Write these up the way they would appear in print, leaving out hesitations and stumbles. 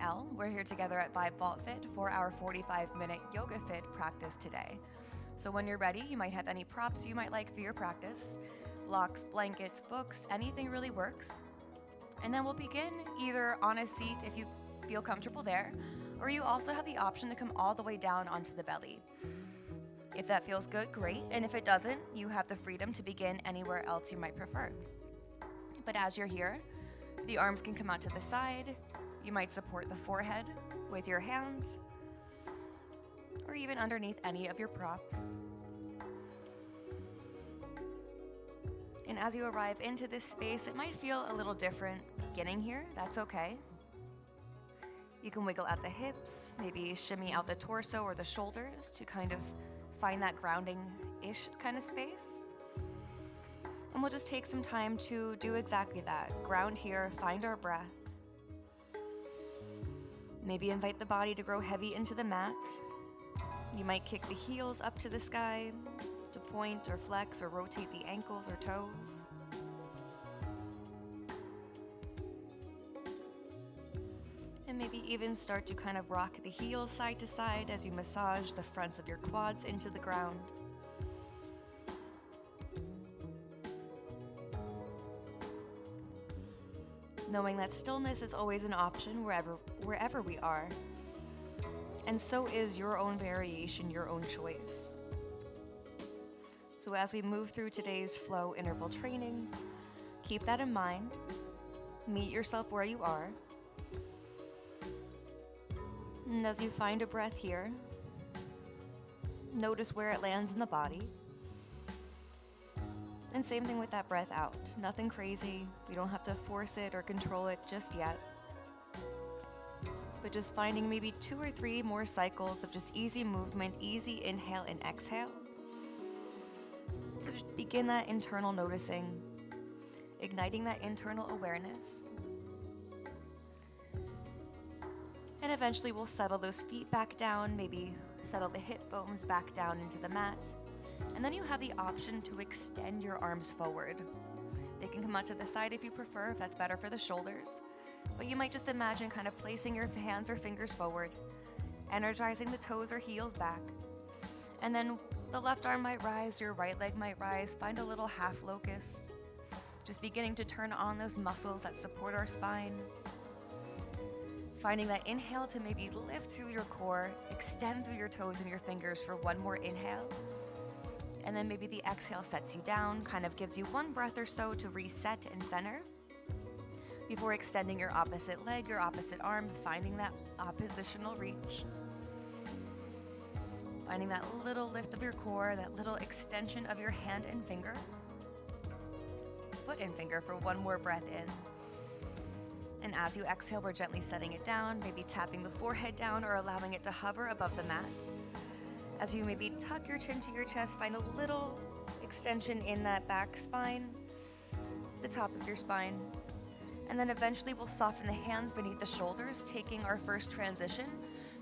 Elle. We're here together at F.I.T for our 45-minute Yoga Fit practice today. So when you're ready, you might have any props you might like for your practice. Blocks, blankets, books, anything really works. And then we'll begin either on a seat if you feel comfortable there, or you also have the option to come all the way down onto the belly. If that feels good, great. And if it doesn't, you have the freedom to begin anywhere else you might prefer. But as you're here, the arms can come out to the side. You might support the forehead with your hands, or even underneath any of your props. And as you arrive into this space, it might feel a little different beginning here. That's okay. You can wiggle out the hips, maybe shimmy out the torso or the shoulders to kind of find that grounding-ish kind of space. And we'll just take some time to do exactly that. Ground here, find our breath. Maybe invite the body to grow heavy into the mat. You might kick the heels up to the sky to point or flex or rotate the ankles or toes. And maybe even start to kind of rock the heels side to side as you massage the fronts of your quads into the ground. Knowing that stillness is always an option wherever we are. And so is your own variation, your own choice. So as we move through today's flow interval training, keep that in mind. Meet yourself where you are. And as you find a breath here, notice where it lands in the body. And same thing with that breath out. Nothing crazy. We don't have to force it or control it just yet. But just finding maybe 2 or 3 more cycles of just easy movement, easy inhale and exhale. To just begin that internal noticing, igniting that internal awareness. And eventually we'll settle those feet back down, maybe settle the hip bones back down into the mat. And then you have the option to extend your arms forward. They can come out to the side if you prefer, if that's better for the shoulders. But you might just imagine kind of placing your hands or fingers forward, energizing the toes or heels back. And then the left arm might rise, your right leg might rise. Find a little half locust. Just beginning to turn on those muscles that support our spine. Finding that inhale to maybe lift through your core, extend through your toes and your fingers for one more inhale. And then maybe the exhale sets you down, kind of gives you one breath or so to reset and center before extending your opposite leg, your opposite arm, finding that oppositional reach. Finding that little lift of your core, that little extension of your hand and finger. Foot and finger for one more breath in. And as you exhale, we're gently setting it down, maybe tapping the forehead down or allowing it to hover above the mat. As you maybe tuck your chin to your chest, find a little extension in that back spine, the top of your spine. And then eventually we'll soften the hands beneath the shoulders, taking our first transition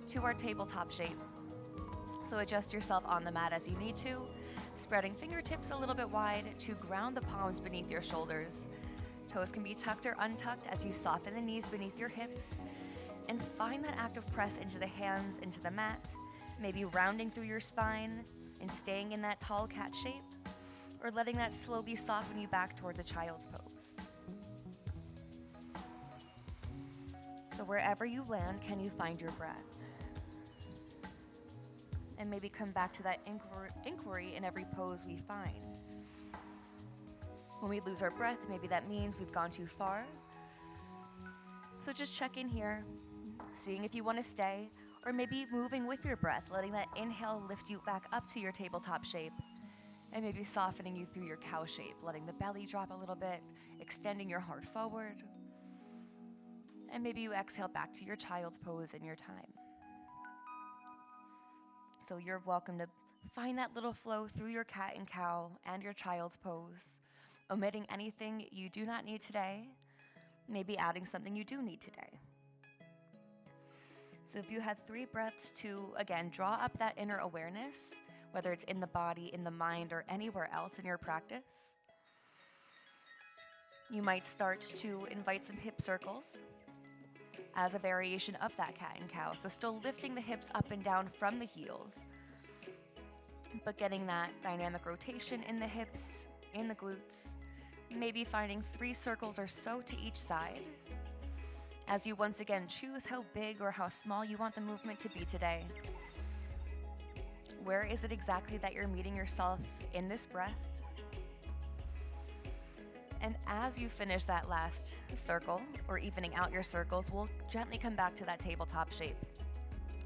to our tabletop shape. So adjust yourself on the mat as you need to, spreading fingertips a little bit wide to ground the palms beneath your shoulders. Toes can be tucked or untucked as you soften the knees beneath your hips. And find that active press into the hands, into the mat, maybe rounding through your spine and staying in that tall cat shape, or letting that slowly soften you back towards a child's pose. So wherever you land, can you find your breath? And maybe come back to that inquiry in every pose we find. When we lose our breath, maybe that means we've gone too far. So just check in here, seeing if you want to stay, or maybe moving with your breath, letting that inhale lift you back up to your tabletop shape, and maybe softening you through your cow shape, letting the belly drop a little bit, extending your heart forward. And maybe you exhale back to your child's pose in your time. So you're welcome to find that little flow through your cat and cow and your child's pose, omitting anything you do not need today, maybe adding something you do need today. So if you had 3 breaths to, again, draw up that inner awareness, whether it's in the body, in the mind, or anywhere else in your practice, you might start to invite some hip circles as a variation of that cat and cow. So still lifting the hips up and down from the heels, but getting that dynamic rotation in the hips, in the glutes, maybe finding 3 circles or so to each side. As you once again choose how big or how small you want the movement to be today. Where is it exactly that you're meeting yourself in this breath? And as you finish that last circle, or evening out your circles, we'll gently come back to that tabletop shape.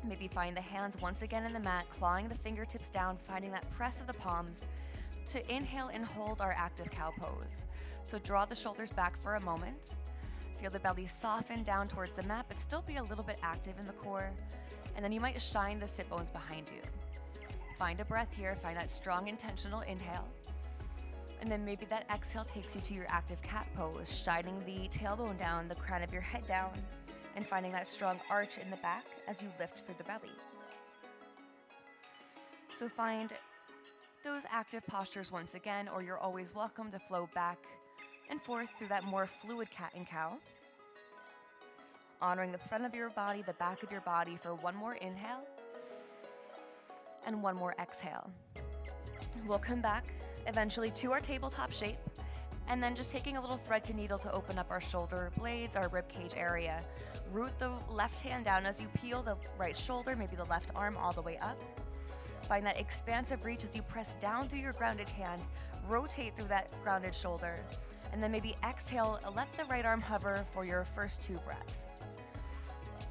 Maybe find the hands once again in the mat, clawing the fingertips down, finding that press of the palms to inhale and hold our active cow pose. So draw the shoulders back for a moment. Feel the belly soften down towards the mat, but still be a little bit active in the core. And then you might shine the sit bones behind you. Find a breath here, find that strong intentional inhale. And then maybe that exhale takes you to your active cat pose, shining the tailbone down, the crown of your head down, and finding that strong arch in the back as you lift through the belly. So find those active postures once again, or you're always welcome to flow back and forth through that more fluid cat and cow. Honoring the front of your body, the back of your body for one more inhale and one more exhale. We'll come back eventually to our tabletop shape, and then just taking a little thread to needle to open up our shoulder blades, our rib cage area. Root the left hand down as you peel the right shoulder, maybe the left arm all the way up. Find that expansive reach as you press down through your grounded hand, rotate through that grounded shoulder, and then maybe exhale, let the right arm hover for your first 2 breaths.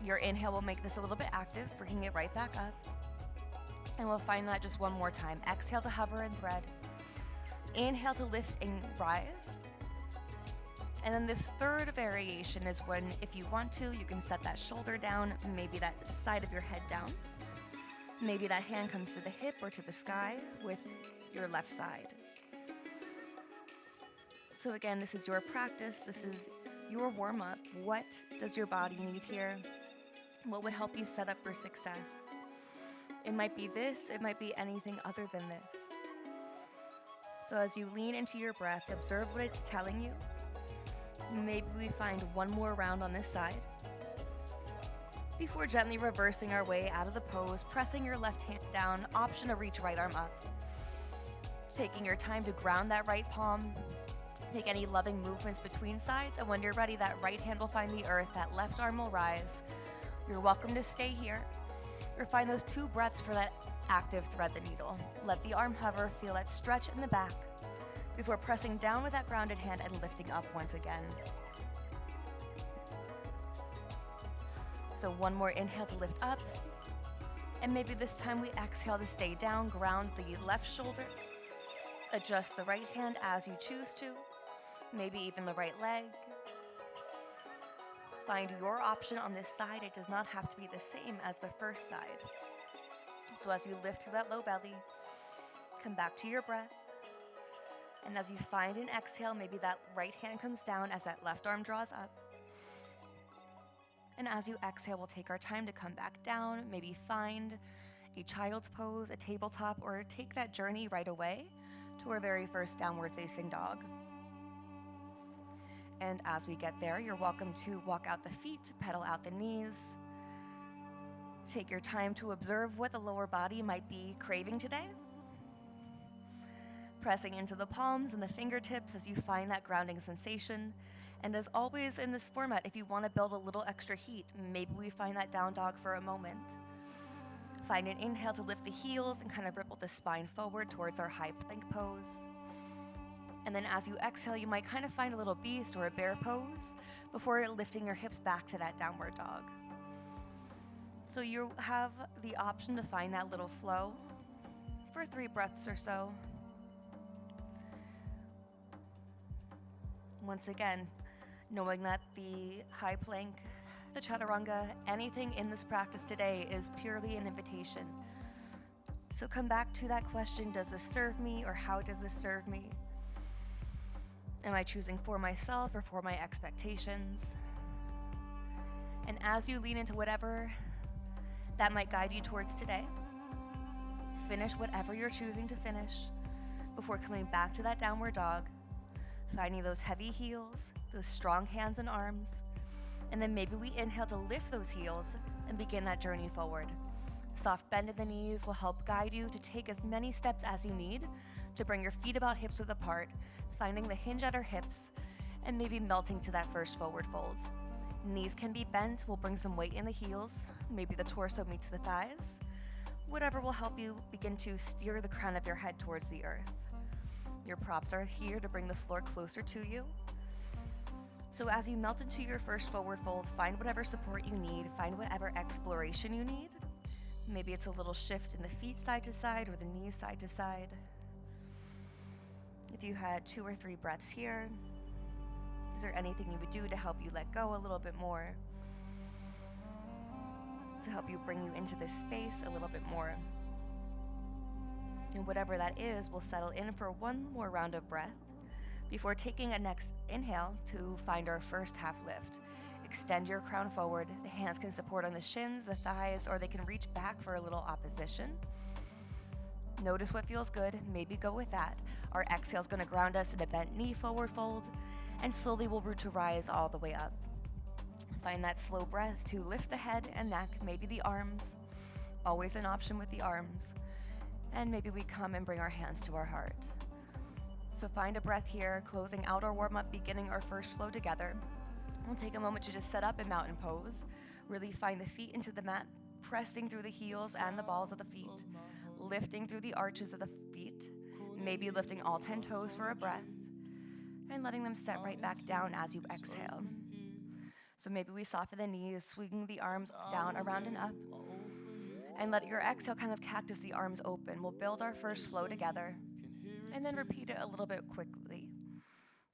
Your inhale will make this a little bit active, bringing it right back up. And we'll find that just one more time. Exhale to hover and thread. Inhale to lift and rise. And then this third variation is when, if you want to, you can set that shoulder down, maybe that side of your head down. Maybe that hand comes to the hip or to the sky with your left side. So again, this is your practice. This is your warm-up. What does your body need here? What would help you set up for success? It might be this, it might be anything other than this. So as you lean into your breath, observe what it's telling you. Maybe we find one more round on this side before gently reversing our way out of the pose, pressing your left hand down, option to reach right arm up. Taking your time to ground that right palm, take any loving movements between sides, and when you're ready, that right hand will find the earth, that left arm will rise. You're welcome to stay here, or find those 2 breaths for that active thread the needle. Let the arm hover, feel that stretch in the back before pressing down with that grounded hand and lifting up once again. So one more inhale to lift up, and maybe this time we exhale to stay down, ground the left shoulder, adjust the right hand as you choose to, maybe even the right leg. Find your option on this side. It does not have to be the same as the first side. So as you lift through that low belly, come back to your breath. And as you find an exhale, maybe that right hand comes down as that left arm draws up. And as you exhale, we'll take our time to come back down, maybe find a child's pose, a tabletop, or take that journey right away to our very first downward facing dog. And as we get there, you're welcome to walk out the feet, pedal out the knees. Take your time to observe what the lower body might be craving today. Pressing into the palms and the fingertips as you find that grounding sensation. And as always in this format, if you want to build a little extra heat, maybe we find that down dog for a moment. Find an inhale to lift the heels and kind of ripple the spine forward towards our high plank pose. And then as you exhale, you might kind of find a little beast or a bear pose before lifting your hips back to that downward dog. So you have the option to find that little flow for 3 breaths or so. Once again, knowing that the high plank, the chaturanga, anything in this practice today is purely an invitation. So come back to that question, does this serve me, or how does this serve me? Am I choosing for myself or for my expectations? And as you lean into whatever that might guide you towards today, finish whatever you're choosing to finish before coming back to that downward dog, finding those heavy heels, those strong hands and arms, And then maybe we inhale to lift those heels and begin that journey forward. Soft bend in the knees will help guide you to take as many steps as you need to bring your feet about hips width apart, finding the hinge at our hips, and maybe melting to that first forward fold. Knees can be bent, we'll bring some weight in the heels, maybe the torso meets the thighs. Whatever will help you begin to steer the crown of your head towards the earth. Your props are here to bring the floor closer to you. So as you melt into your first forward fold, find whatever support you need, find whatever exploration you need. Maybe it's a little shift in the feet side to side or the knees side to side. If you had 2 or 3 breaths here, is there anything you would do to help you let go a little bit more? To help you bring you into this space a little bit more? And whatever that is, we'll settle in for one more round of breath before taking a next inhale to find our first half lift. Extend your crown forward. The hands can support on the shins, the thighs, or they can reach back for a little opposition. Notice what feels good, maybe go with that. Our exhale is going to ground us in a bent knee forward fold, and slowly we'll root to rise all the way up. Find that slow breath to lift the head and neck, maybe the arms, always an option with the arms. And maybe we come and bring our hands to our heart. So find a breath here, closing out our warm-up, beginning our first flow together. We'll take a moment to just set up in mountain pose. Really find the feet into the mat, pressing through the heels and the balls of the feet, lifting through the arches of the feet, maybe lifting all 10 toes for a breath, and letting them set right back down as you exhale. So maybe we soften the knees, swinging the arms down, around, and up. And let your exhale kind of cactus the arms open. We'll build our first flow together, and then repeat it a little bit quickly,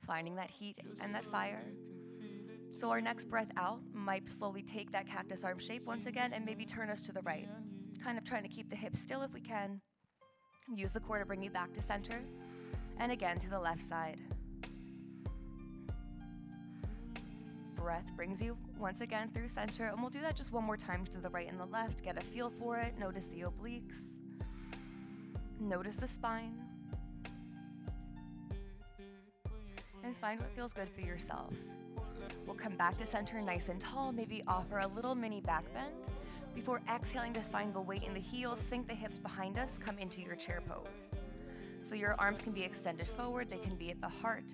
finding that heat and that fire. So our next breath out might slowly take that cactus arm shape once again and maybe turn us to the right, kind of trying to keep the hips still if we can. Use the core to bring you back to center, and again to the left side. Breath brings you once again through center, and we'll do that just one more time to the right and the left. Get a feel for it. Notice the obliques. Notice the spine. And find what feels good for yourself. We'll come back to center nice and tall, maybe offer a little mini back bend. Before exhaling, just find the weight in the heels, sink the hips behind us, come into your chair pose. So your arms can be extended forward, they can be at the heart,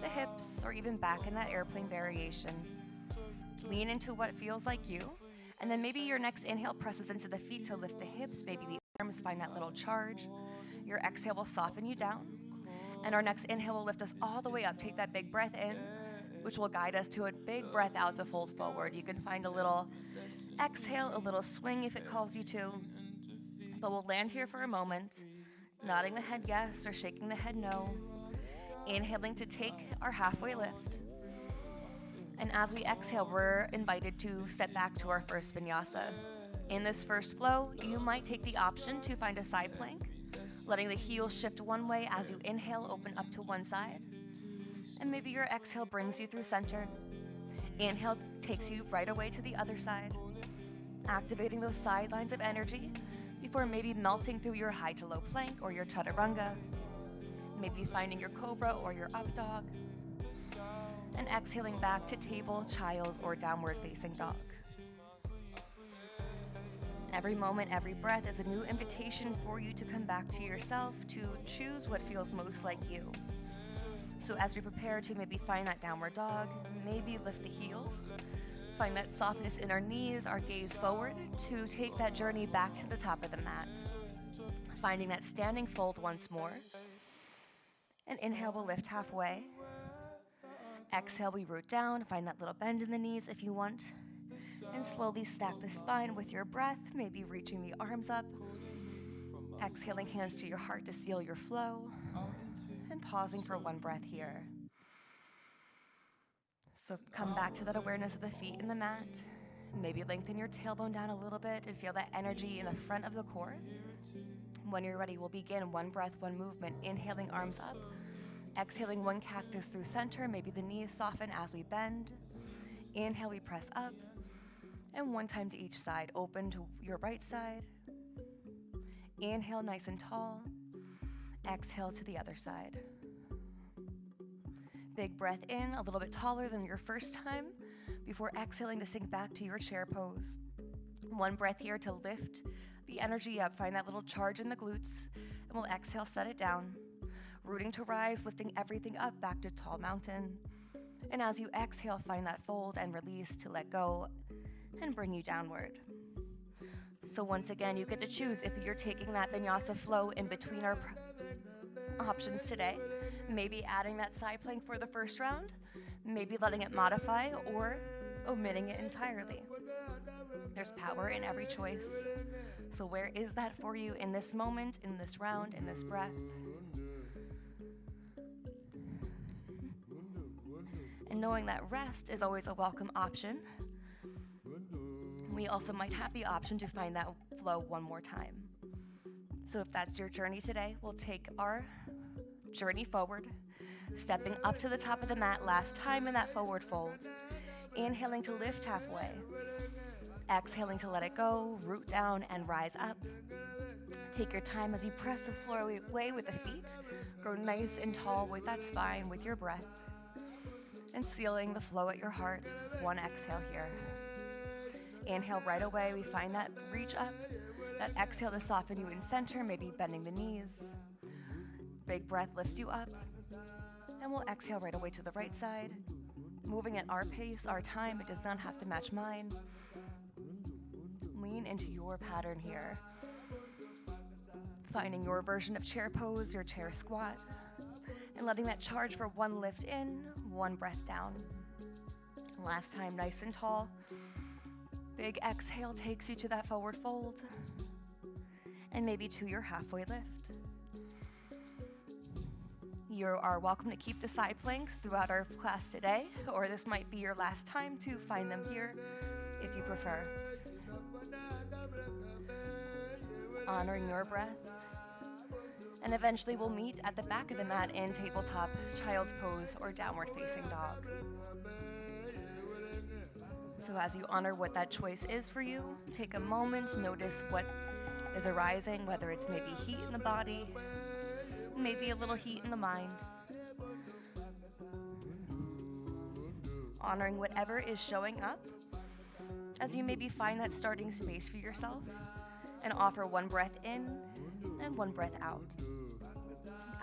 the hips, or even back in that airplane variation. Lean into what feels like you, and then maybe your next inhale presses into the feet to lift the hips, maybe the arms find that little charge. Your exhale will soften you down, and our next inhale will lift us all the way up. Take that big breath in, which will guide us to a big breath out to fold forward. You can find a little exhale, a little swing if it calls you to, but we'll land here for a moment, nodding the head yes or shaking the head no, inhaling to take our halfway lift. And as we exhale, we're invited to step back to our first vinyasa. In this first flow, you might take the option to find a side plank, letting the heels shift one way as you inhale, open up to one side. And maybe your exhale brings you through center. Inhale takes you right away to the other side, activating those side lines of energy before maybe melting through your high to low plank or your chaturanga, maybe finding your cobra or your up dog, and exhaling back to table, child, or downward facing dog. Every moment, every breath is a new invitation for you to come back to yourself, to choose what feels most like you. So as we prepare to maybe find that downward dog, maybe lift the heels, find that softness in our knees, our gaze forward to take that journey back to the top of the mat. Finding that standing fold once more. And inhale, we'll lift halfway. Exhale, we root down, find that little bend in the knees if you want. And slowly stack the spine with your breath, maybe reaching the arms up. Exhaling hands to your heart to seal your flow. And pausing for one breath here. So come back to that awareness of the feet in the mat. Maybe lengthen your tailbone down a little bit and feel that energy in the front of the core. When you're ready, we'll begin one breath, one movement. Inhaling, arms up. Exhaling, one cactus through center. Maybe the knees soften as we bend. Inhale, we press up. And one time to each side. Open to your right side. Inhale, nice and tall. Exhale to the other side. Big breath in, a little bit taller than your first time, before exhaling to sink back to your chair pose. One breath here to lift the energy up, find that little charge in the glutes, and we'll exhale, set it down. Rooting to rise, lifting everything up back to tall mountain. And as you exhale, find that fold and release to let go and bring you downward. So once again, you get to choose if you're taking that vinyasa flow in between our options today. Maybe adding that side plank for the first round, maybe letting it modify, or omitting it entirely. There's power in every choice. So where is that for you in this moment, in this round, in this breath? And knowing that rest is always a welcome option, we also might have the option to find that flow one more time. So if that's your journey today, we'll take our journey forward, stepping up to the top of the mat last time in that forward fold. Inhaling to lift halfway. Exhaling to let it go, root down and rise up. Take your time as you press the floor away with the feet. Grow nice and tall with that spine, with your breath. And sealing the flow at your heart. One exhale here. Inhale right away, we find that reach up. That exhale to soften you in center, maybe bending the knees. Big breath lifts you up. And we'll exhale right away to the right side. Moving at our pace, our time, it does not have to match mine. Lean into your pattern here. Finding your version of chair pose, your chair squat, and letting that charge for one lift in, one breath down. Last time, nice and tall. Big exhale takes you to that forward fold, and maybe to your halfway lift. You are welcome to keep the side planks throughout our class today, or this might be your last time to find them here if you prefer. Honoring your breath. And eventually we'll meet at the back of the mat in tabletop, child's pose, or downward facing dog. So as you honor what that choice is for you, take a moment, notice what is arising, whether it's maybe heat in the body, maybe a little heat in the mind. Honoring whatever is showing up as you maybe find that starting space for yourself and offer one breath in and one breath out.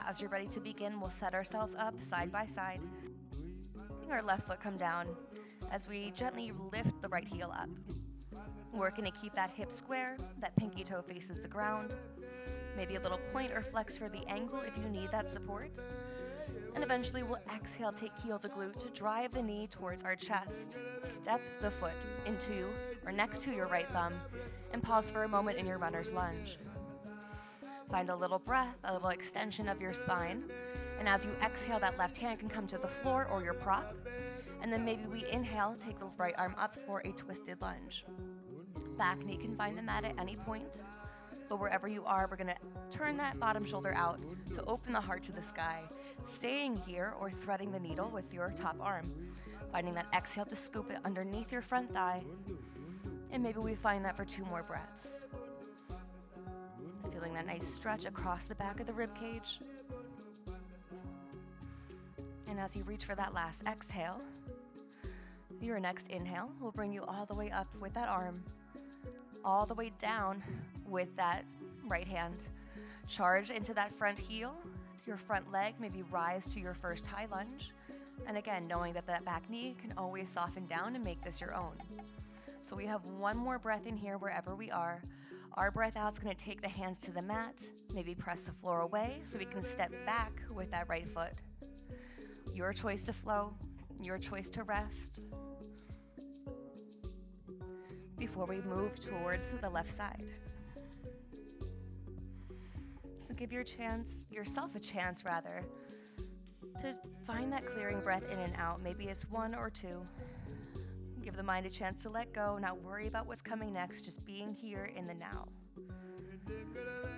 As you're ready to begin, we'll set ourselves up side by side. Our left foot come down as we gently lift the right heel up. We're going to keep that hip square, that pinky toe faces the ground. Maybe a little point or flex for the ankle if you need that support. And eventually we'll exhale, take heel to glute to drive the knee towards our chest. Step the foot into or next to your right thumb and pause for a moment in your runner's lunge. Find a little breath, a little extension of your spine. And as you exhale, that left hand can come to the floor or your prop. And then maybe we inhale, take the right arm up for a twisted lunge. Back knee can find the mat at any point. But wherever you are, we're going to turn that bottom shoulder out to open the heart to the sky, staying here or threading the needle with your top arm. Finding that exhale to scoop it underneath your front thigh. And maybe we find that for 2 more breaths. Feeling that nice stretch across the back of the rib cage. And as you reach for that last exhale, your next inhale will bring you all the way up with that arm, all the way down with that right hand. Charge into that front heel, your front leg, maybe rise to your first high lunge. And again, knowing that that back knee can always soften down and make this your own. So we have one more breath in here wherever we are. Our breath out is going to take the hands to the mat, maybe press the floor away so we can step back with that right foot. Your choice to flow, your choice to rest. Before we move towards the left side. So give yourself a chance to find that clearing breath in and out. Maybe it's 1 or 2. Give the mind a chance to let go, not worry about what's coming next, just being here in the now.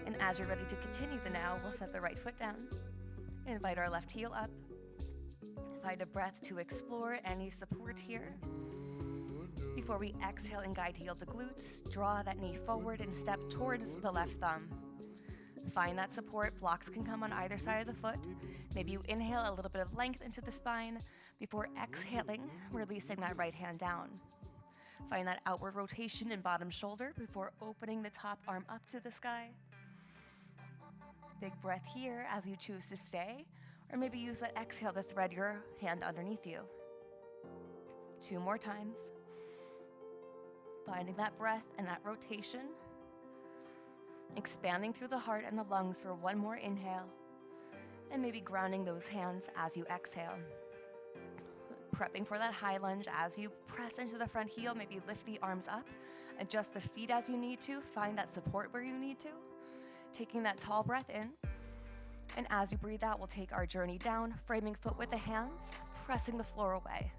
And as you're ready to continue the now, we'll set the right foot down. Invite our left heel up. Find a breath to explore any support here. Before we exhale and guide heel to glutes, draw that knee forward and step towards the left thumb. Find that support. Blocks can come on either side of the foot. Maybe you inhale a little bit of length into the spine, Before exhaling, releasing that right hand down. Find that outward rotation in bottom shoulder before opening the top arm up to the sky. Big breath here as you choose to stay, or maybe use that exhale to thread your hand underneath you. 2 more times. Finding that breath and that rotation. Expanding through the heart and the lungs for 1 more inhale. And maybe grounding those hands as you exhale. Prepping for that high lunge as you press into the front heel, maybe lift the arms up, adjust the feet as you need to, find that support where you need to. Taking that tall breath in, and as you breathe out, we'll take our journey down, framing foot with the hands, pressing the floor away.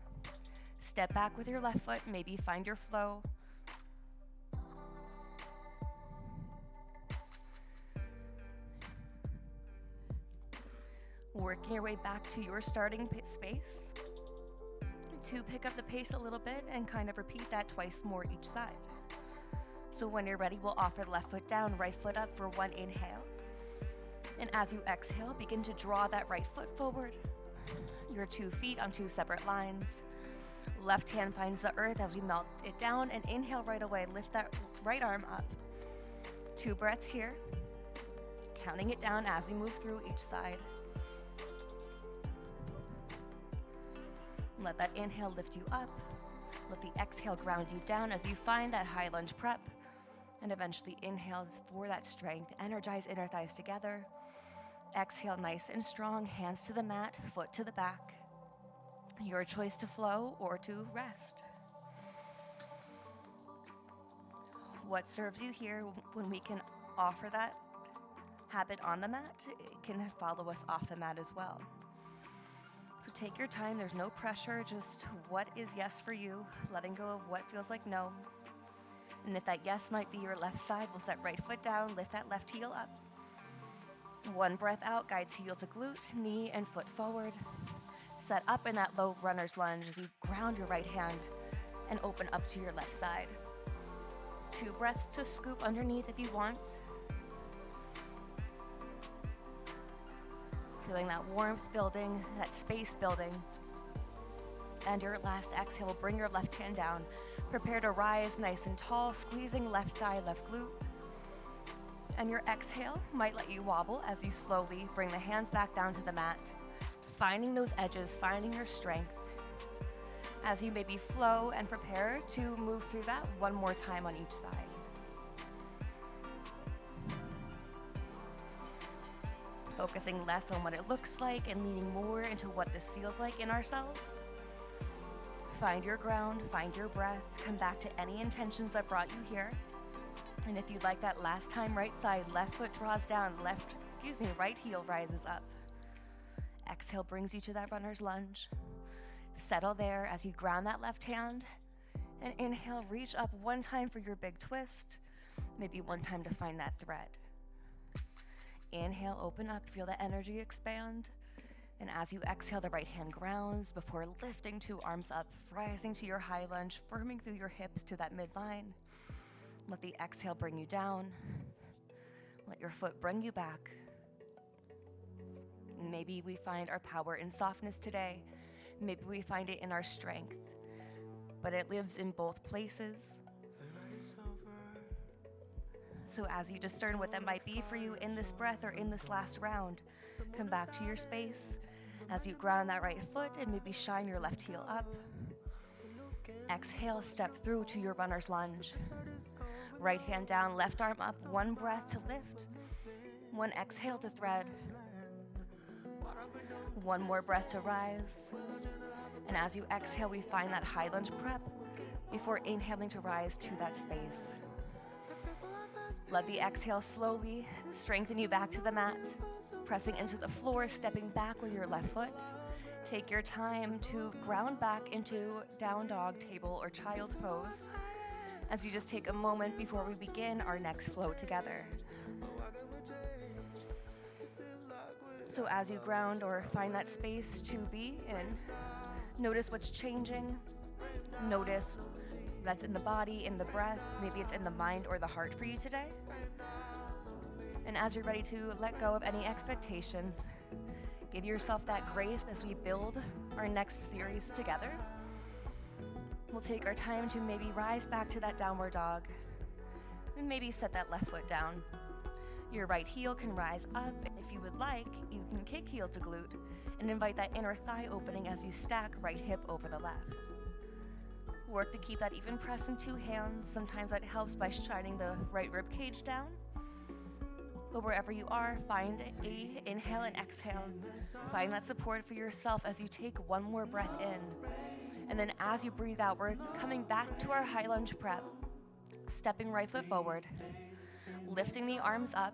Step back with your left foot, maybe find your flow. Working your way back to your starting space. To pick up the pace a little bit and kind of repeat that twice more each side. So when you're ready, we'll offer the left foot down, right foot up for 1 inhale. And as you exhale, begin to draw that right foot forward. Your 2 feet on 2 separate lines. Left hand finds the earth as we melt it down, and inhale right away, lift that right arm up. 2 breaths here. Counting it down as we move through each side. Let that inhale lift you up. Let the exhale ground you down as you find that high lunge prep. And eventually inhale for that strength. Energize inner thighs together. Exhale nice and strong, hands to the mat, foot to the back. Your choice to flow or to rest. What serves you here when we can offer that habit on the mat, it can follow us off the mat as well. So take your time, there's no pressure, just what is yes for you, letting go of what feels like no. And if that yes might be your left side, we'll set right foot down, lift that left heel up. 1 breath out, guides heel to glute, knee and foot forward. Set up in that low runner's lunge as you ground your right hand and open up to your left side. 2 breaths to scoop underneath if you want. Feeling that warmth building, that space building. And your last exhale, bring your left hand down. Prepare to rise nice and tall, squeezing left thigh, left glute. And your exhale might let you wobble as you slowly bring the hands back down to the mat. Finding those edges, finding your strength. As you maybe flow and prepare to move through that 1 more time on each side. Focusing less on what it looks like and leaning more into what this feels like in ourselves. Find your ground, find your breath, come back to any intentions that brought you here. And if you'd like that last time, right side, left foot draws down, right heel rises up. Exhale brings you to that runner's lunge. Settle there as you ground that left hand. And inhale, reach up 1 time for your big twist. Maybe 1 time to find that thread. Inhale, open up, feel the energy expand. And as you exhale, the right hand grounds before lifting 2 arms up, rising to your high lunge, firming through your hips to that midline. Let the exhale bring you down. Let your foot bring you back. Maybe we find our power in softness today. Maybe we find it in our strength. But it lives in both places. So as you discern what that might be for you in this breath or in this last round, come back to your space as you ground that right foot and maybe shine your left heel up. Exhale, step through to your runner's lunge. Right hand down, left arm up, 1 breath to lift. 1 exhale to thread. 1 more breath to rise. And as you exhale, we find that high lunge prep before inhaling to rise to that space. Let the exhale slowly strengthen you back to the mat, pressing into the floor, stepping back with your left foot. Take your time to ground back into down dog, table, or child's pose as you just take a moment before we begin our next flow together. So as you ground or find that space to be in, notice what's changing. Notice that's in the body, in the breath, maybe it's in the mind or the heart for you today. And as you're ready to let go of any expectations, Give yourself that grace as we build our next series together. We'll take our time to maybe rise back to that downward dog and maybe set that left foot down. Your right heel can rise up, and if you would like, you can kick heel to glute and invite that inner thigh opening as you stack right hip over the left. Work to keep that even press in two hands. Sometimes that helps by shining the right rib cage down. But wherever you are, find a inhale and exhale. Find that support for yourself as you take one more breath in. And then as you breathe out, we're coming back to our high lunge prep. Stepping right foot forward, lifting the arms up,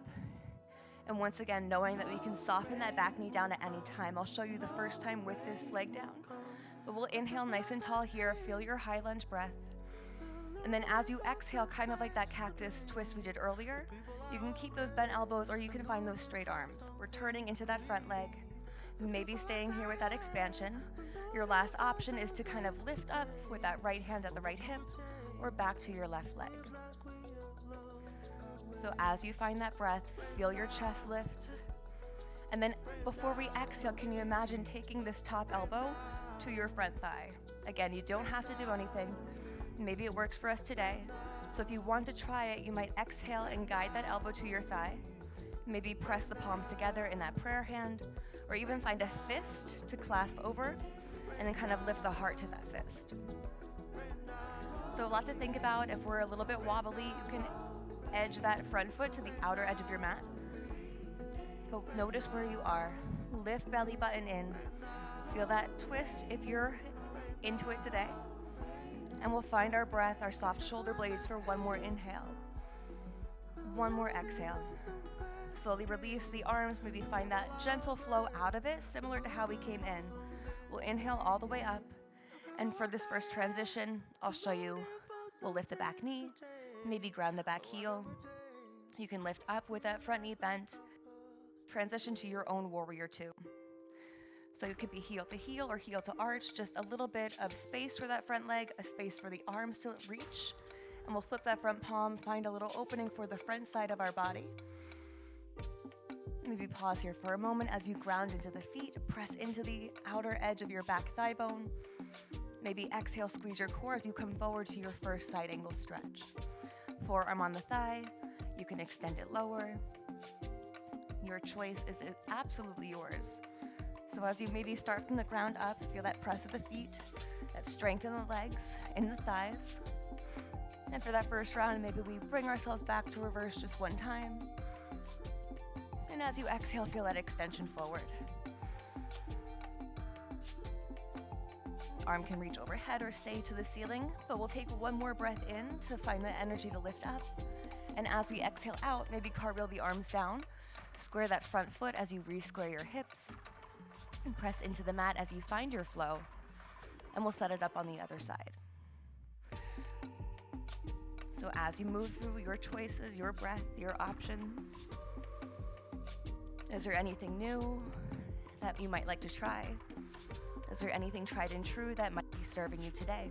and once again, knowing that we can soften that back knee down at any time. I'll show you the first time with this leg down. But we'll inhale nice and tall here, feel your high lunge breath. And then as you exhale, kind of like that cactus twist we did earlier, you can keep those bent elbows or you can find those straight arms. We're turning into that front leg, maybe staying here with that expansion. Your last option is to kind of lift up with that right hand at the right hip or back to your left leg. So as you find that breath, feel your chest lift. And then before we exhale, can you imagine taking this top elbow to your front thigh? Again, you don't have to do anything. Maybe it works for us today. So if you want to try it, you might exhale and guide that elbow to your thigh. Maybe press the palms together in that prayer hand, or even find a fist to clasp over, and then kind of lift the heart to that fist. So a lot to think about. If we're a little bit wobbly, you can edge that front foot to the outer edge of your mat. But notice where you are. Lift belly button in. Feel that twist if you're into it today. And we'll find our breath, our soft shoulder blades for one more inhale. One more exhale. Slowly release the arms, maybe find that gentle flow out of it, similar to how we came in. We'll inhale all the way up. And for this first transition, I'll show you, we'll lift the back knee, maybe ground the back heel. You can lift up with that front knee bent. Transition to your own warrior two. So it could be heel to heel or heel to arch, just a little bit of space for that front leg, a space for the arms to reach. And we'll flip that front palm, find a little opening for the front side of our body. Maybe pause here for a moment as you ground into the feet, press into the outer edge of your back thigh bone. Maybe exhale, squeeze your core as you come forward to your first side angle stretch. Forearm on the thigh, you can extend it lower. Your choice is absolutely yours. So as you maybe start from the ground up, feel that press of the feet, that strength in the legs, in the thighs. And for that first round, maybe we bring ourselves back to reverse just one time. And as you exhale, feel that extension forward. Arm can reach overhead or stay to the ceiling, but we'll take one more breath in to find the energy to lift up. And as we exhale out, maybe cartwheel the arms down, square that front foot as you re-square your hips, and press into the mat as you find your flow, and we'll set it up on the other side. So as you move through your choices, your breath, your options, is there anything new that you might like to try? Is there anything tried and true that might be serving you today?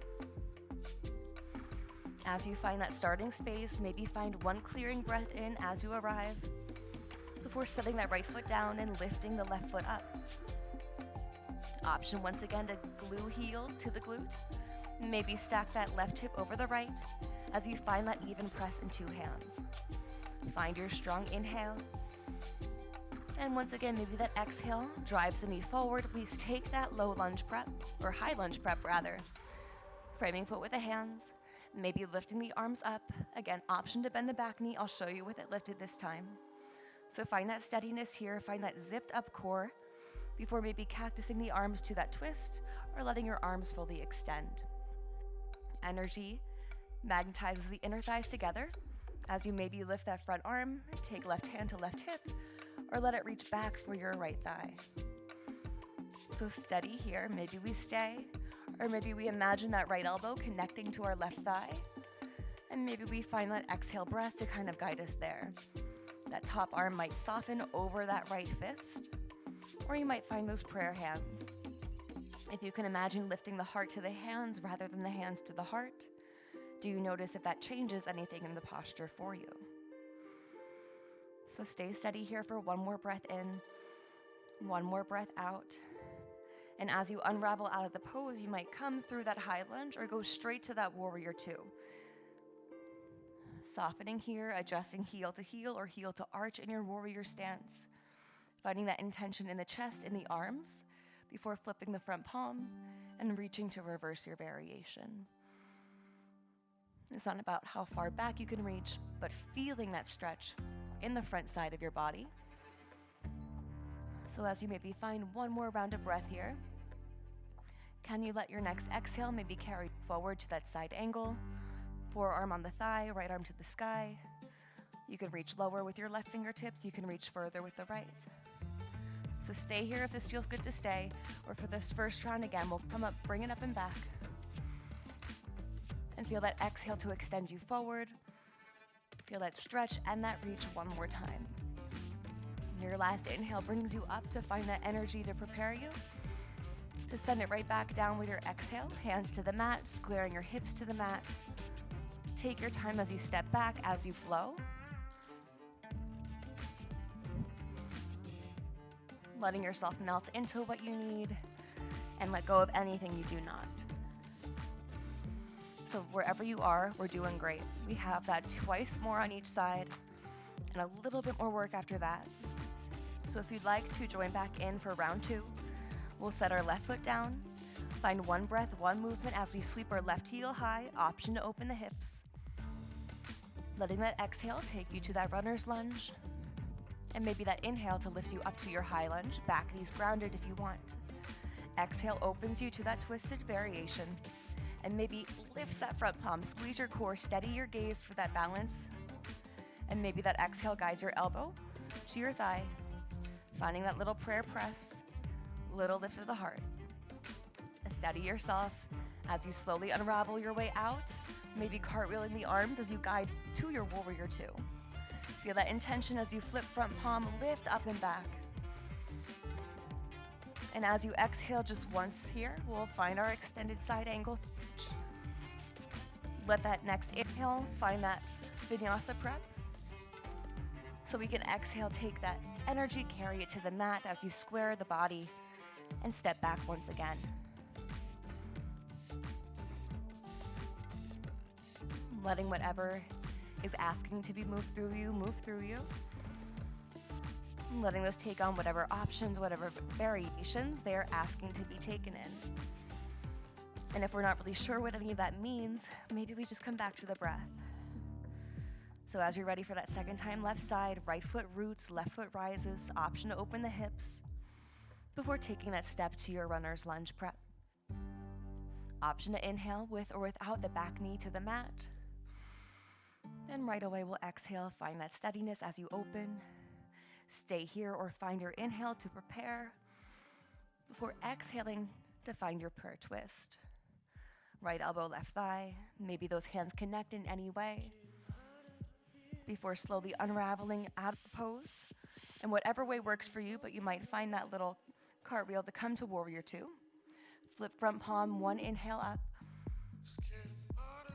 As you find that starting space, maybe find one clearing breath in as you arrive, before setting that right foot down and lifting the left foot up. Option once again to glue heel to the glute. Maybe stack that left hip over the right as you find that even press in two hands. Find your strong inhale. And once again, maybe that exhale drives the knee forward. We take that low lunge prep, or high lunge prep rather. Framing foot with the hands, maybe lifting the arms up. Again, option to bend the back knee. I'll show you with it lifted this time. So find that steadiness here, find that zipped up core before maybe cactusing the arms to that twist or letting your arms fully extend. Energy magnetizes the inner thighs together as you maybe lift that front arm, take left hand to left hip, or let it reach back for your right thigh. So steady here, maybe we stay, or maybe we imagine that right elbow connecting to our left thigh, and maybe we find that exhale breath to kind of guide us there. That top arm might soften over that right fist, or you might find those prayer hands. If you can imagine lifting the heart to the hands rather than the hands to the heart, do you notice if that changes anything in the posture for you? So stay steady here for one more breath in. One more breath out. And as you unravel out of the pose, you might come through that high lunge or go straight to that warrior two. Softening here, adjusting heel or heel to arch in your warrior stance. Finding that intention in the chest, in the arms, before flipping the front palm and reaching to reverse your variation. It's not about how far back you can reach, but feeling that stretch in the front side of your body. So as you maybe find one more round of breath here, can you let your next exhale maybe carry forward to that side angle, forearm on the thigh, right arm to the sky. You can reach lower with your left fingertips, you can reach further with the right. So stay here if this feels good to stay, or for this first round again, we'll come up, bring it up and back. And feel that exhale to extend you forward. Feel that stretch and that reach one more time. Your last inhale brings you up to find that energy to prepare you. To send it right back down with your exhale, hands to the mat, squaring your hips to the mat. Take your time as you step back, as you flow. Letting yourself melt into what you need and let go of anything you do not. So wherever you are, we're doing great. We have that twice more on each side and a little bit more work after that. So if you'd like to join back in for round 2, we'll set our left foot down, find one breath, one movement as we sweep our left heel high, option to open the hips. Letting that exhale take you to that runner's lunge, and maybe that inhale to lift you up to your high lunge, back knees grounded if you want. Exhale opens you to that twisted variation, and maybe lifts that front palm, squeeze your core, steady your gaze for that balance, and maybe that exhale guides your elbow to your thigh, finding that little prayer press, little lift of the heart. Steady yourself as you slowly unravel your way out, maybe cartwheeling the arms as you guide to your warrior two. Feel that intention as you flip front palm, lift up and back. And as you exhale just once here, we'll find our extended side angle. Let that next inhale find that vinyasa prep. So we can exhale, take that energy, carry it to the mat as you square the body and step back once again. Letting whatever is asking to be moved through you, move through you. Letting those take on whatever options, whatever variations they're asking to be taken in. And if we're not really sure what any of that means, maybe we just come back to the breath. So as you're ready for that second time, left side, right foot roots, left foot rises, option to open the hips before taking that step to your runner's lunge prep. Option to inhale with or without the back knee to the mat. And right away we'll exhale, find that steadiness as you open. Stay here or find your inhale to prepare before exhaling to find your prayer twist. Right elbow, left thigh, maybe those hands connect in any way before slowly unraveling out of the pose. And whatever way works for you, but you might find that little cartwheel to come to warrior two. Flip front palm, one inhale up,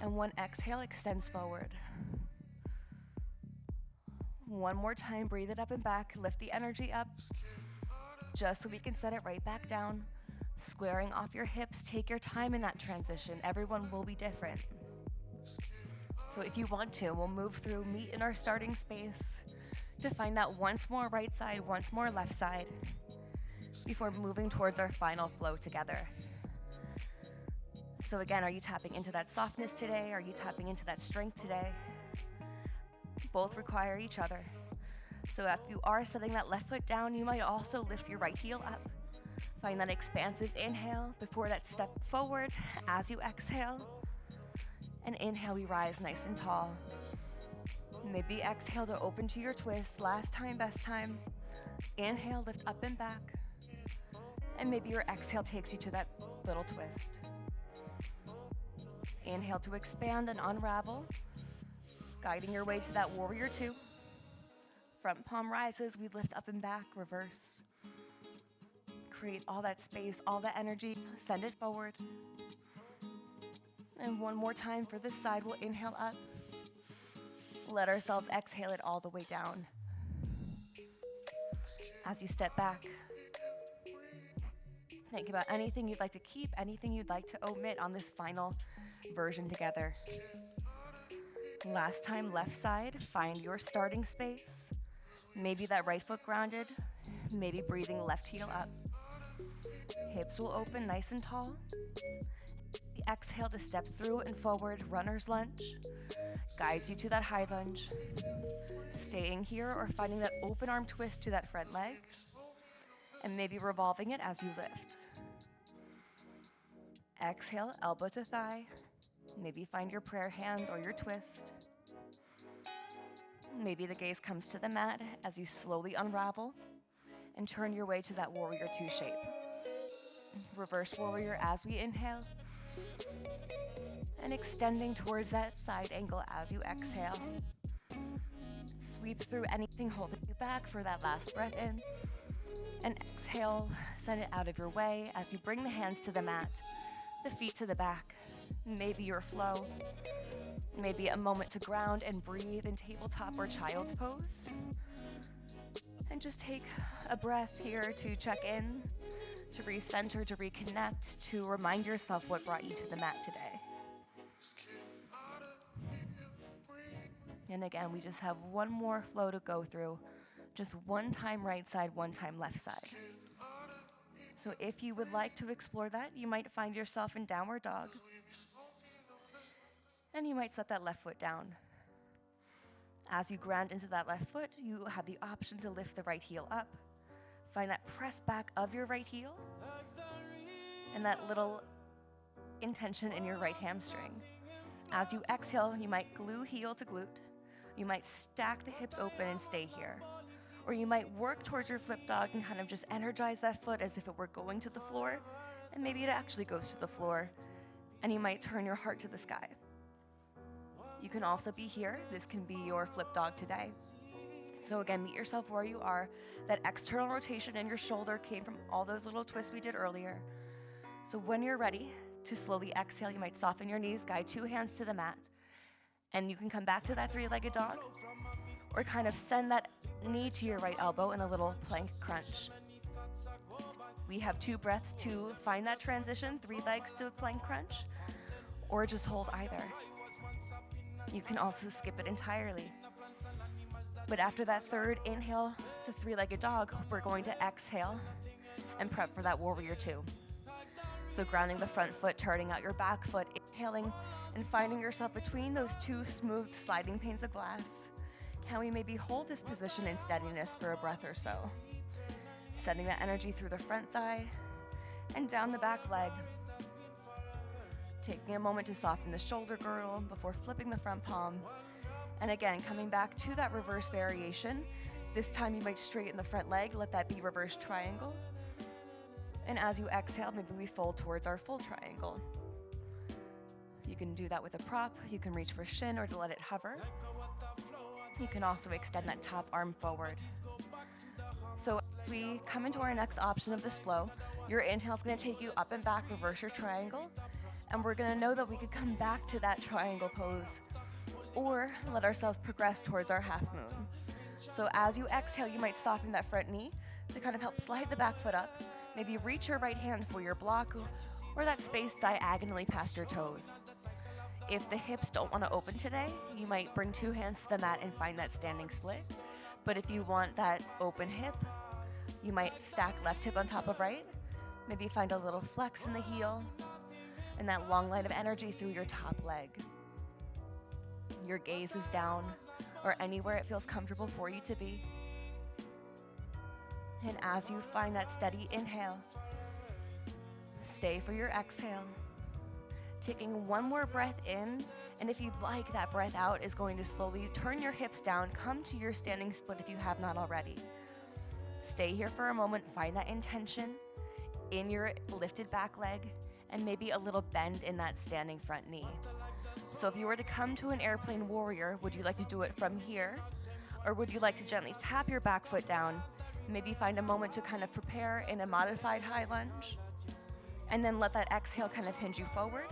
and one exhale extends forward. One more time, breathe it up and back, lift the energy up, just so we can set it right back down. Squaring off your hips, take your time in that transition. Everyone will be different. So if you want to, we'll move through, meet in our starting space to find that once more right side, once more left side, before moving towards our final flow together. So again, are you tapping into that softness today? Are you tapping into that strength today? Both require each other. So if you are setting that left foot down, you might also lift your right heel up. Find that expansive inhale before that step forward as you exhale. And inhale, we rise nice and tall. Maybe exhale to open to your twist. Last time, best time. Inhale, lift up and back. And maybe your exhale takes you to that little twist. Inhale to expand and unravel, guiding your way to that warrior two. Front palm rises, we lift up and back, reverse. Create all that space, all that energy, send it forward. And one more time for this side, we'll inhale up. Let ourselves exhale it all the way down. As you step back, Think about anything you'd like to keep, anything you'd like to omit on this final version together. Last time, left side, find your starting space. Maybe that right foot grounded, maybe breathing left heel up. Hips will open nice and tall. Exhale to step through and forward, runner's lunge. Guides you to that high lunge. Staying here or finding that open arm twist to that front leg. And maybe revolving it as you lift. Exhale, elbow to thigh. Maybe find your prayer hands or your twist. Maybe the gaze comes to the mat as you slowly unravel and turn your way to that warrior two shape. Reverse warrior as we inhale. And extending towards that side angle as you exhale. Sweep through anything holding you back for that last breath in. And exhale, send it out of your way as you bring the hands to the mat, the feet to the back. Maybe your flow. Maybe a moment to ground and breathe in tabletop or child's pose. And just take a breath here to check in, to recenter, to reconnect, to remind yourself what brought you to the mat today. And again, we just have one more flow to go through. Just one time right side, one time left side. So if you would like to explore that, you might find yourself in downward dog. And you might set that left foot down. As you ground into that left foot, you have the option to lift the right heel up. Find that press back of your right heel. And that little intention in your right hamstring. As you exhale, you might glue heel to glute. You might stack the hips open and stay here. Or you might work towards your flip dog and kind of just energize that foot as if it were going to the floor, and maybe it actually goes to the floor, and you might turn your heart to the sky. You can also be here. This can be your flip dog today. So again, meet yourself where you are. That external rotation in your shoulder came from all those little twists we did earlier. So when you're ready to slowly exhale, you might soften your knees, guide two hands to the mat, and you can come back to that three-legged dog, or kind of send that knee to your right elbow in a little plank crunch. We have 2 breaths to find that transition, 3 legs to a plank crunch, or just hold either. You can also skip it entirely. But after that third inhale to three-legged dog, we're going to exhale and prep for that warrior two. So grounding the front foot, turning out your back foot, inhaling and finding yourself between those 2 smooth sliding panes of glass. Can we maybe hold this position in steadiness for a breath or so? Sending that energy through the front thigh and down the back leg. Taking a moment to soften the shoulder girdle before flipping the front palm. And again, coming back to that reverse variation. This time you might straighten the front leg, let that be reverse triangle. And as you exhale, maybe we fold towards our full triangle. You can do that with a prop. You can reach for shin or to let it hover. You can also extend that top arm forward. So as we come into our next option of this flow, your inhale is going to take you up and back, reverse your triangle. And we're going to know that we could come back to that triangle pose or let ourselves progress towards our half moon. So as you exhale, you might soften that front knee to kind of help slide the back foot up. Maybe reach your right hand for your block or that space diagonally past your toes. If the hips don't want to open today, you might bring 2 hands to the mat and find that standing split. But if you want that open hip, you might stack left hip on top of right. Maybe find a little flex in the heel and that long line of energy through your top leg. Your gaze is down or anywhere it feels comfortable for you to be. And as you find that steady inhale, stay for your exhale. Taking one more breath in, and if you'd like, that breath out is going to slowly turn your hips down, come to your standing split if you have not already. Stay here for a moment, find that intention in your lifted back leg, and maybe a little bend in that standing front knee. So if you were to come to an airplane warrior, would you like to do it from here? Or would you like to gently tap your back foot down, maybe find a moment to kind of prepare in a modified high lunge, and then let that exhale kind of hinge you forward?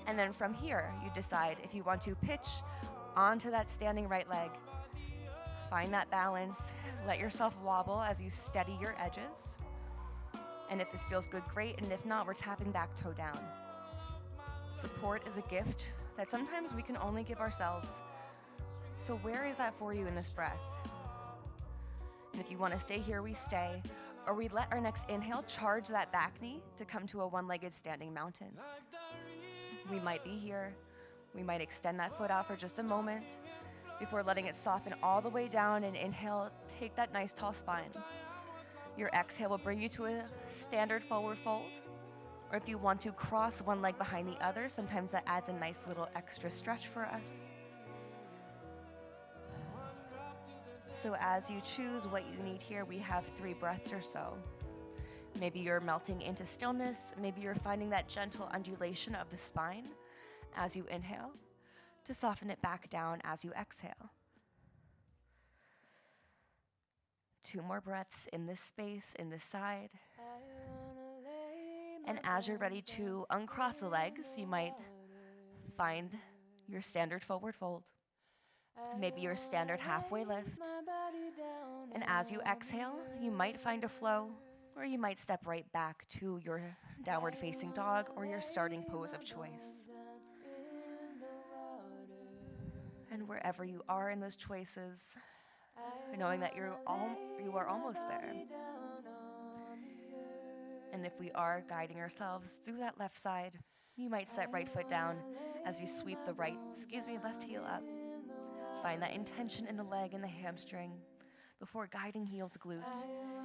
And then from here, you decide if you want to pitch onto that standing right leg. Find that balance, let yourself wobble as you steady your edges. And if this feels good, great. And if not, we're tapping back toe down. Support is a gift that sometimes we can only give ourselves. So where is that for you in this breath? And if you want to stay here, we stay. Or we let our next inhale charge that back knee to come to a one-legged standing mountain. We might be here. We might extend that foot out for just a moment before letting it soften all the way down, and inhale, take that nice tall spine. Your exhale will bring you to a standard forward fold. Or if you want to cross one leg behind the other, sometimes that adds a nice little extra stretch for us. So as you choose what you need here, we have 3 breaths or so. Maybe you're melting into stillness. Maybe you're finding that gentle undulation of the spine as you inhale to soften it back down as you exhale. 2 more breaths in this space, in this side. And as you're ready to uncross the legs, you might find your standard forward fold. Maybe your standard halfway lift. And as you exhale, you might find a flow, or you might step right back to your downward facing dog or your starting pose of choice. And wherever you are in those choices, knowing that you are almost there. And if we are guiding ourselves through that left side, you might set right foot down as you sweep the left heel up. Find that intention in the leg and the hamstring before guiding heel to glute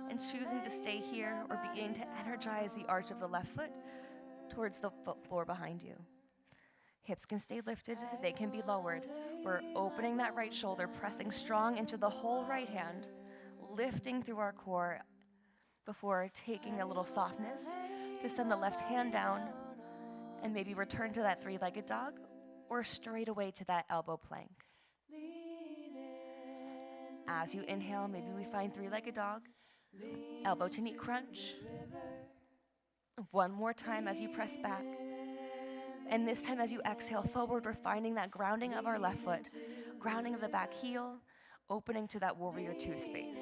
and choosing to stay here or begin to energize the arch of the left foot towards the floor behind you. Hips can stay lifted, they can be lowered. We're opening that right shoulder, pressing strong into the whole right hand, lifting through our core before taking a little softness to send the left hand down and maybe return to that 3-legged dog or straight away to that elbow plank. As you inhale, maybe we find 3-legged dog, elbow to knee crunch. One more time as you press back. And this time as you exhale forward, we're finding that grounding of our left foot, grounding of the back heel, opening to that warrior 2 space.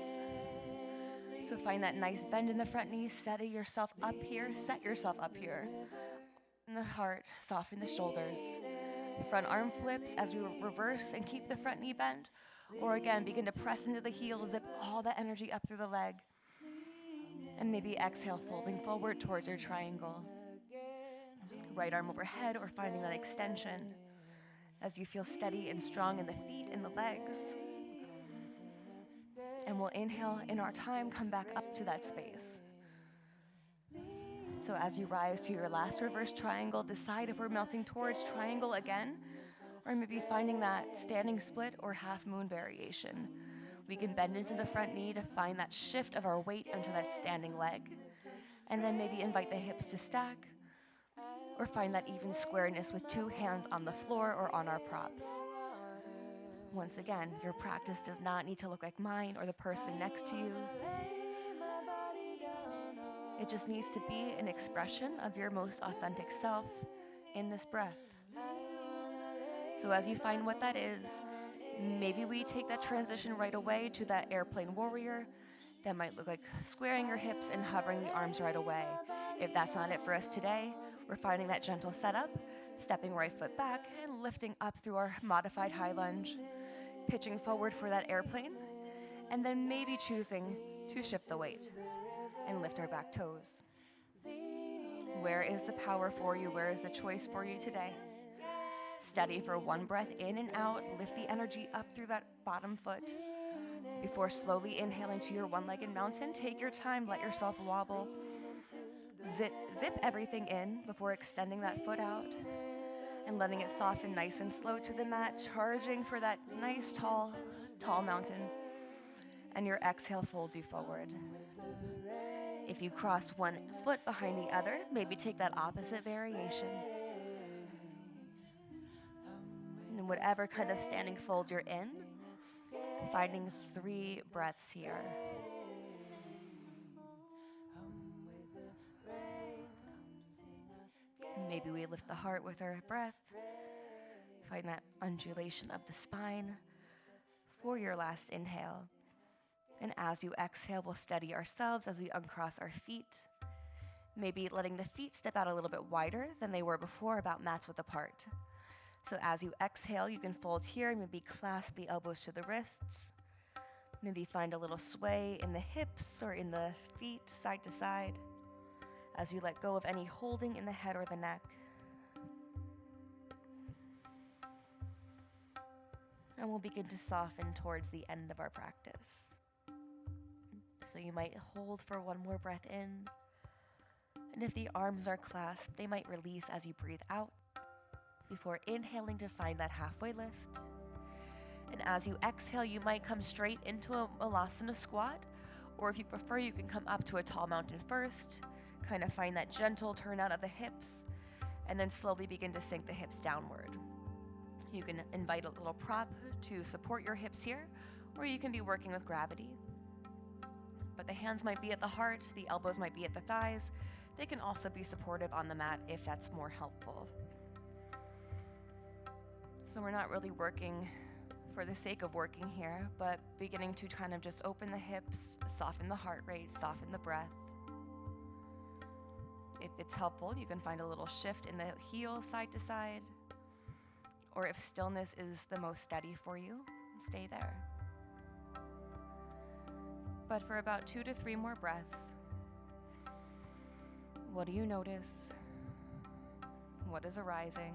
So find that nice bend in the front knee, set yourself up here, In the heart, soften the shoulders. Front arm flips as we reverse and keep the front knee bent. Or again, begin to press into the heel, zip all the energy up through the leg. And maybe exhale, folding forward towards your triangle. Right arm overhead or finding that extension as you feel steady and strong in the feet and the legs. And we'll inhale in our time, come back up to that space. So as you rise to your last reverse triangle, decide if we're melting towards triangle again, or maybe finding that standing split or half moon variation. We can bend into the front knee to find that shift of our weight into that standing leg, and then maybe invite the hips to stack, or find that even squareness with 2 hands on the floor or on our props. Once again, your practice does not need to look like mine or the person next to you. It just needs to be an expression of your most authentic self in this breath. So as you find what that is, maybe we take that transition right away to that airplane warrior. That might look like squaring your hips and hovering the arms right away. If that's not it for us today, we're finding that gentle setup, stepping right foot back and lifting up through our modified high lunge, pitching forward for that airplane, and then maybe choosing to shift the weight and lift our back toes. Where is the power for you? Where is the choice for you today? Steady for 1 breath in and out. Lift the energy up through that bottom foot. Before slowly inhaling to your 1-legged mountain, take your time, let yourself wobble. Zip everything in before extending that foot out and letting it soften nice and slow to the mat, charging for that nice tall mountain. And your exhale folds you forward. If you cross 1 foot behind the other, maybe take that opposite variation. And whatever kind of standing fold you're in, finding 3 breaths here. Maybe we lift the heart with our breath. Find that undulation of the spine for your last inhale. And as you exhale, we'll steady ourselves as we uncross our feet Maybe letting the feet step out a little bit wider than they were before, about mat's width apart. So as you exhale, you can fold here and maybe clasp the elbows to the wrists. Maybe find a little sway in the hips or in the feet, side to side, as you let go of any holding in the head or the neck. And we'll begin to soften towards the end of our practice. So you might hold for one more breath in. And if the arms are clasped, they might release as you breathe out, before inhaling to find that halfway lift. And as you exhale, you might come straight into a Malasana squat, or if you prefer, you can come up to a tall mountain first, kind of find that gentle turn out of the hips, and then slowly begin to sink the hips downward. You can invite a little prop to support your hips here, or you can be working with gravity. But the hands might be at the heart, the elbows might be at the thighs. They can also be supportive on the mat if that's more helpful. So we're not really working for the sake of working here, but beginning to kind of just open the hips, soften the heart rate, soften the breath. If it's helpful, you can find a little shift in the heels side to side. Or if stillness is the most steady for you, stay there. But for about 2 to 3 more breaths, what do you notice? What is arising?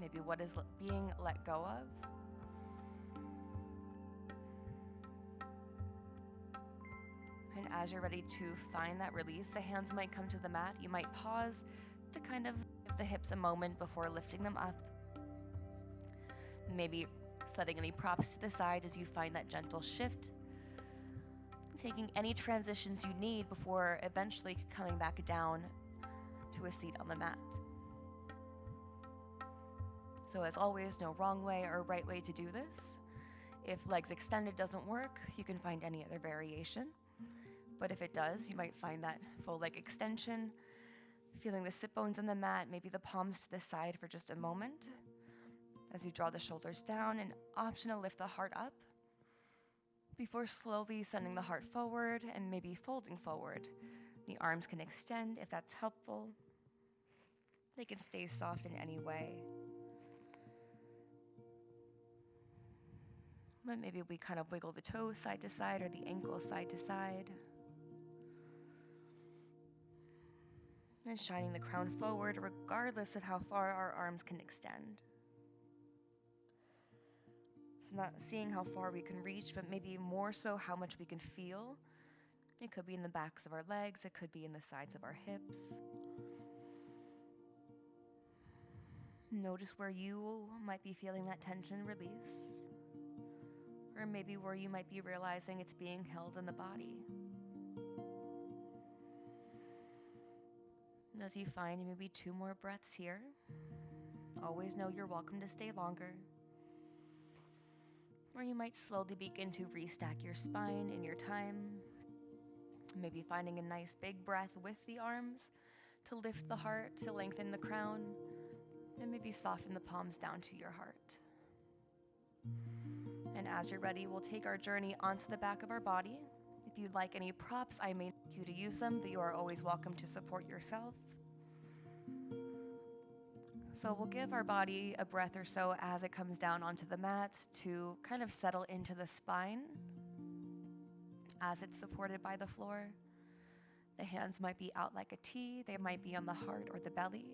Maybe what is being let go of? And as you're ready to find that release, the hands might come to the mat. You might pause to kind of give the hips a moment before lifting them up. Maybe setting any props to the side as you find that gentle shift. Taking any transitions you need before eventually coming back down to a seat on the mat. So as always, no wrong way or right way to do this. If legs extended doesn't work, you can find any other variation. But if it does, you might find that full leg extension, feeling the sit bones on the mat, maybe the palms to the side for just a moment. As you draw the shoulders down, an option to lift the heart up before slowly sending the heart forward and maybe folding forward. The arms can extend if that's helpful. They can stay soft in any way. But maybe we kind of wiggle the toes side to side or the ankles side to side. And shining the crown forward regardless of how far our arms can extend. It's not seeing how far we can reach, but maybe more so how much we can feel. It could be in the backs of our legs, it could be in the sides of our hips. Notice where you might be feeling that tension release, or maybe where you might be realizing it's being held in the body. And as you find maybe 2 more breaths here, always know you're welcome to stay longer. Or you might slowly begin to restack your spine in your time. Maybe finding a nice big breath with the arms to lift the heart, to lengthen the crown, and maybe soften the palms down to your heart. And as you're ready, we'll take our journey onto the back of our body. If you'd like any props, I may ask you to use them, but you are always welcome to support yourself. So we'll give our body a breath or so as it comes down onto the mat to kind of settle into the spine as it's supported by the floor. The hands might be out like a T. They might be on the heart or the belly.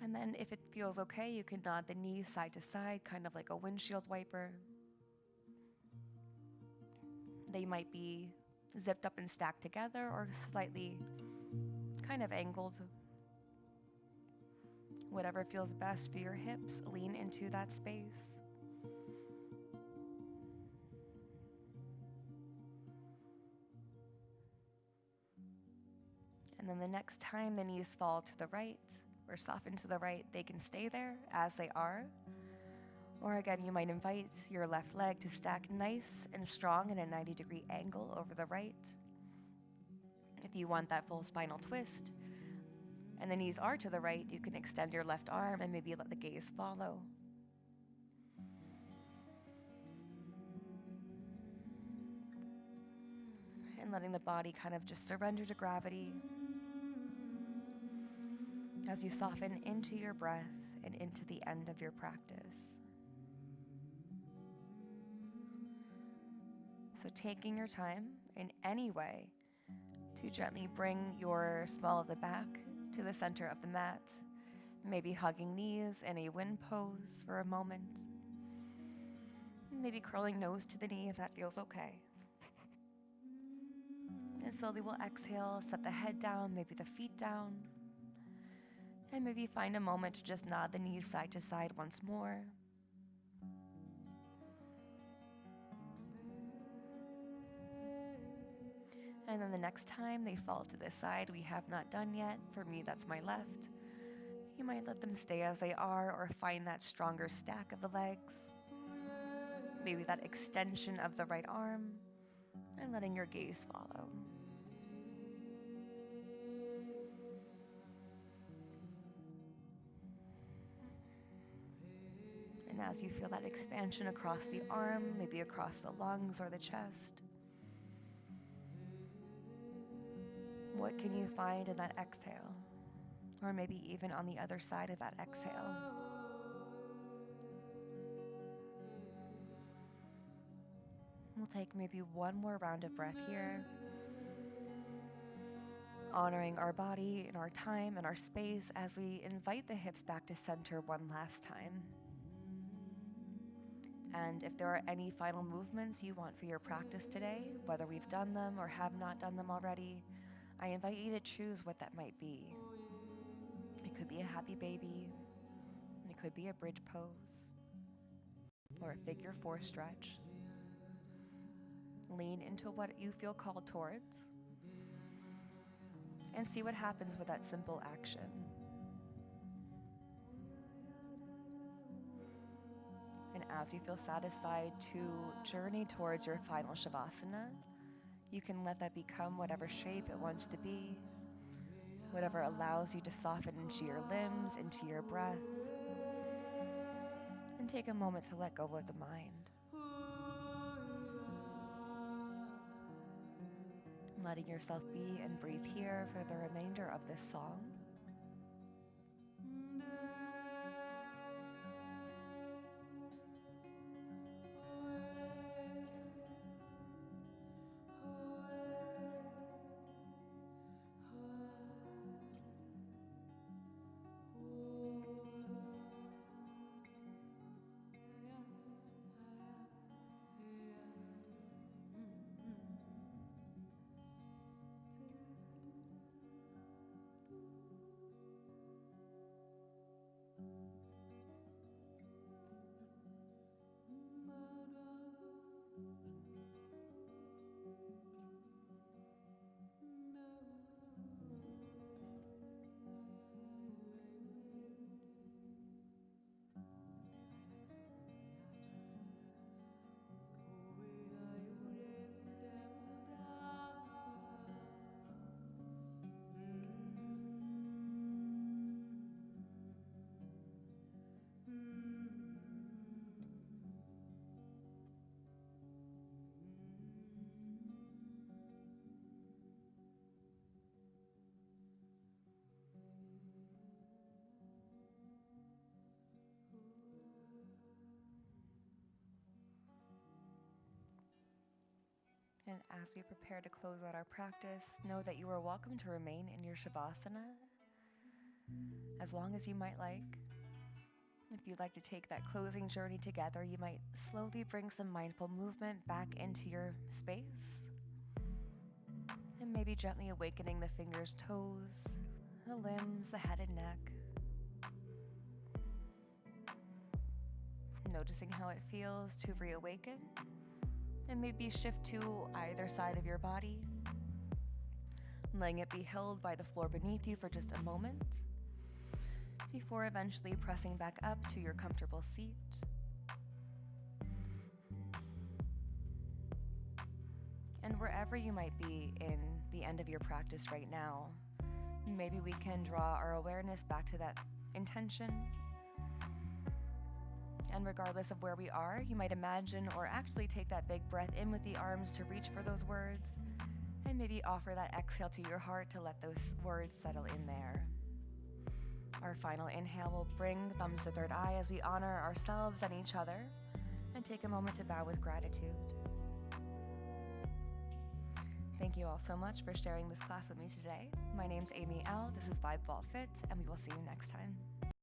And then if it feels okay, you can nod the knees side to side, kind of like a windshield wiper. They might be zipped up and stacked together or slightly kind of angled. Whatever feels best for your hips, lean into that space. And then the next time the knees fall to the right or soften to the right, they can stay there as they are. Or again, you might invite your left leg to stack nice and strong in a 90-degree angle over the right. If you want that full spinal twist, and the knees are to the right, you can extend your left arm and maybe let the gaze follow. and letting the body kind of just surrender to gravity as you soften into your breath and into the end of your practice. So taking your time in any way to gently bring your small of the back to the center of the mat, maybe hugging knees in a wind pose for a moment, maybe curling nose to the knee if that feels okay. And slowly we'll exhale, set the head down, maybe the feet down, and maybe find a moment to just nod the knees side to side once more. And then the next time they fall to the side we have not done yet, for me that's my left, you might let them stay as they are or find that stronger stack of the legs, maybe that extension of the right arm, and letting your gaze follow. And as you feel that expansion across the arm, maybe across the lungs or the chest, what can you find in that exhale? Or maybe even on the other side of that exhale. We'll take maybe one more round of breath here, honoring our body and our time and our space as we invite the hips back to center one last time. And if there are any final movements you want for your practice today, whether we've done them or have not done them already, I invite you to choose what that might be. It could be a happy baby, it could be a bridge pose, or a figure 4 stretch. Lean into what you feel called towards, and see what happens with that simple action. And as you feel satisfied to journey towards your final Shavasana, you can let that become whatever shape it wants to be, whatever allows you to soften into your limbs, into your breath, and take a moment to let go of the mind. Letting yourself be and breathe here for the remainder of this song. And as we prepare to close out our practice, know that you are welcome to remain in your Shavasana as long as you might like. If you'd like to take that closing journey together, you might slowly bring some mindful movement back into your space, and maybe gently awakening the fingers, toes, the limbs, the head and neck. Noticing how it feels to reawaken, and maybe shift to either side of your body, letting it be held by the floor beneath you for just a moment, before eventually pressing back up to your comfortable seat. And wherever you might be in the end of your practice right now, maybe we can draw our awareness back to that intention. And regardless of where we are, you might imagine or actually take that big breath in with the arms to reach for those words, And maybe offer that exhale to your heart to let those words settle in there. Our final inhale will bring the thumbs to third eye as we honor ourselves and each other, and take a moment to bow with gratitude. Thank you all so much for sharing this class with me today. My name's Amy L. This is Vibe Vault Fit, and we will see you next time.